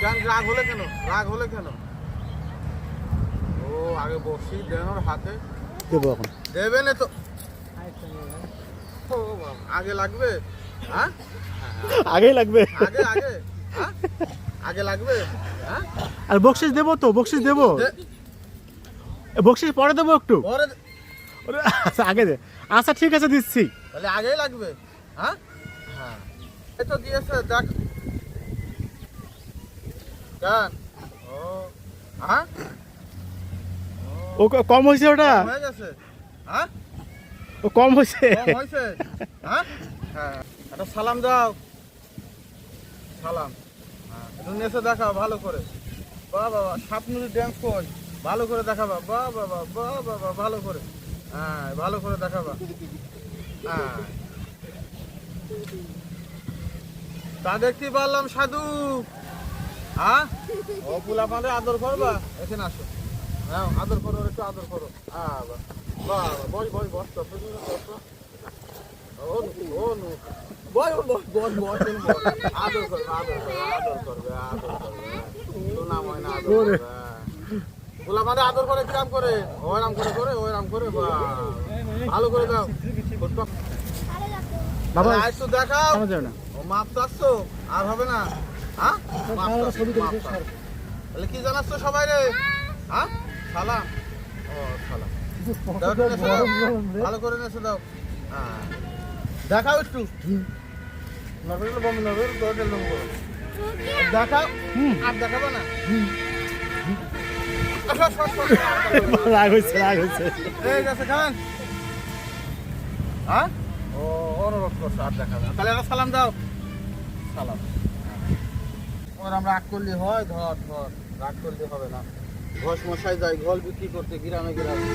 কেন রাগ হলে কেন? রাগ হলে কেন? ও আগে বসি দেন ওর হাতে। দেবো এখন। দেবে না তো। ও বাবা, আগে লাগবে? হ্যাঁ আগেই লাগবে। আগে আগে হ্যাঁ আগে লাগবে? হ্যাঁ আর বকশিস দেবো তো, বকশিস দেবো। বকশিস পরে দেবো একটু। পরে ওরে, আচ্ছা আগে দে। আচ্ছা ঠিক আছে দিচ্ছি। তাহলে আগেই লাগবে? হ্যাঁ হ্যাঁ এই তো দিয়েছে দেখ। কেন? ও হ্যাঁ ও কম হয়েছে ওটা। হয়ে গেছে। হ্যাঁ ও কম হয়েছে। কম হয়েছে। হ্যাঁ হ্যাঁ একটা সালাম দাও। সালাম। হ্যাঁ একটু নেচে দেখাও ভালো করে। বাহ বাবা স্বপ্নুরি ড্যান্স কর ভালো করে দেখাবা। বাহ বাবা বাহ বাবা ভালো করে। হ্যাঁ ভালো করে দেখাবা। হ্যাঁ তা দেখতে পারলাম সাধু। হ্যাঁ ও পুলা পালে আদর করবা। এখানে আসো। হ্যাঁ আদর করো একটু আদর করো। হ্যাঁ বাহ বাহ বই বই বস তো ও ও নো বই বই বই বই আদর করবে আদর করবে আদর করবে আদর করবে শোনা হয় না আদর করবে। পুলা পালে আদর করে কিরাম করে ওরাম করে করে ওরাম করে বাহ ভালো করে দাও। বাবা আজ তো দেখাও। আমার যাবে না। ও মাপ চাচ্ছো আর হবে না। হ্যাঁ মাপ চাচ্ছো। তাহলে কি জানাচ্ছ সবাই রে? হ্যাঁ সালাম। ও সালাম দাও একটু নেচে দাও। ভালো করে নেচে দাও। হ্যাঁ দেখাও একটু নরবেল বম নরবেল দরকার লোক দেখাও। আর দেখাবো না। রাগ হয়েছে, রাগ হয়েছে। ঠিক আছে খান। হ্যাঁ ও অনুরোধ করছো আর দেখাবে না। তাহলে একটা সালাম দাও। সালাম। ওর আমরা রাগ করলে হয়? ধর ধর রাগ করলে হবে না। ঘষ মশাই যায় ঘল বিক্রি করতে গ্রামে গ্রামে।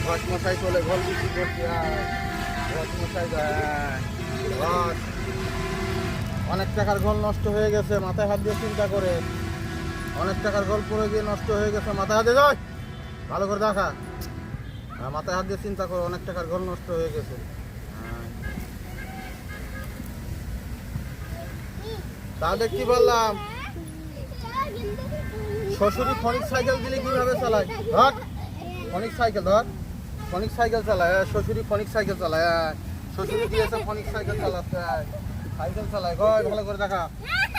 ঘষ মশাই চলে ঘল বিক্রি করতে। ঘষ মশাই যায় ঘষ। অনেক টাকার ঘল নষ্ট হয়ে গেছে মাথায় হাত দিয়ে চিন্তা করে। অনেক টাকার ঘল পড়ে গিয়ে নষ্ট হয়ে গেছে মাথায় হাত দিয়ে যায় ভালো করে দেখা। মাথায় হাত দিয়ে চিন্তা করো অনেক টাকার ঘর নষ্ট হয়ে গেছে। তা দেখতে পারলাম শ্বশুরি ফনিক সাইকেল দিলে কিভাবে চালায়? ধর ফনিক সাইকেল ধর। ফনিক সাইকেল চালায় শ্বশুরি ফনিক সাইকেল চালায়। শ্বশুরি দিয়েছে ফনিক সাইকেল চালাচ্ছে। সাইকেল চালায় ঘর ভালো করে দেখা।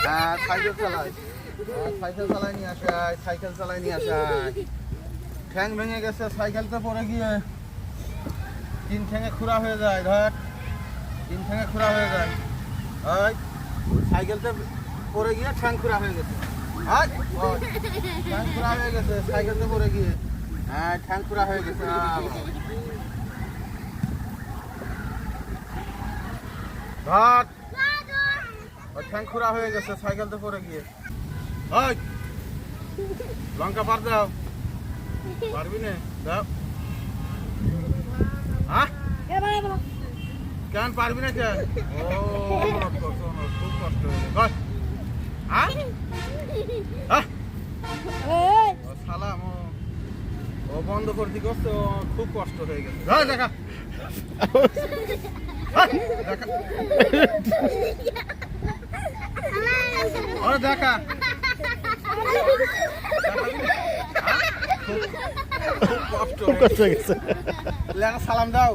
হ্যাঁ সাইকেল চালায়। সাইকেল চালায় নিয়ে আসে সাইকেল চালায় নিয়ে আসে। ঠ্যাং ভেঙে গেছে সাইকেলতে পড়ে গিয়ে। তিন ঠ্যাঙে খুঁড়া হয়ে যায়। ধর তিন ঠ্যাঙে খুঁড়া হয়ে যায়। ওই সাইকেলতে পড়ে গিয়ে ঠ্যাং খুঁড়া হয়ে গেছে। ঠ্যাং খুঁড়া হয়ে গেছে সাইকেলতে পড়ে গিয়ে। হ্যাঁ ঠ্যাং খুঁড়া হয়ে গেছে। ধর ওই ঠ্যাং খুঁড়া হয়ে গেছে সাইকেলতে পড়ে গিয়ে। ওই লঙ্কা পার দাও। পারবি না? দাও। হ্যাঁ কেন পারবি না কেন? ও অনুরোধ করছো অনুরোধ খুব কষ্ট হয়ে গেছে। হ্যাঁ ও সালাম ও বন্ধ করতে করতে ও খুব কষ্ট হয়ে গেছে। দেখা দেখা ওরে দেখা খুব কষ্ট হয়ে গেছে। সালাম দাও।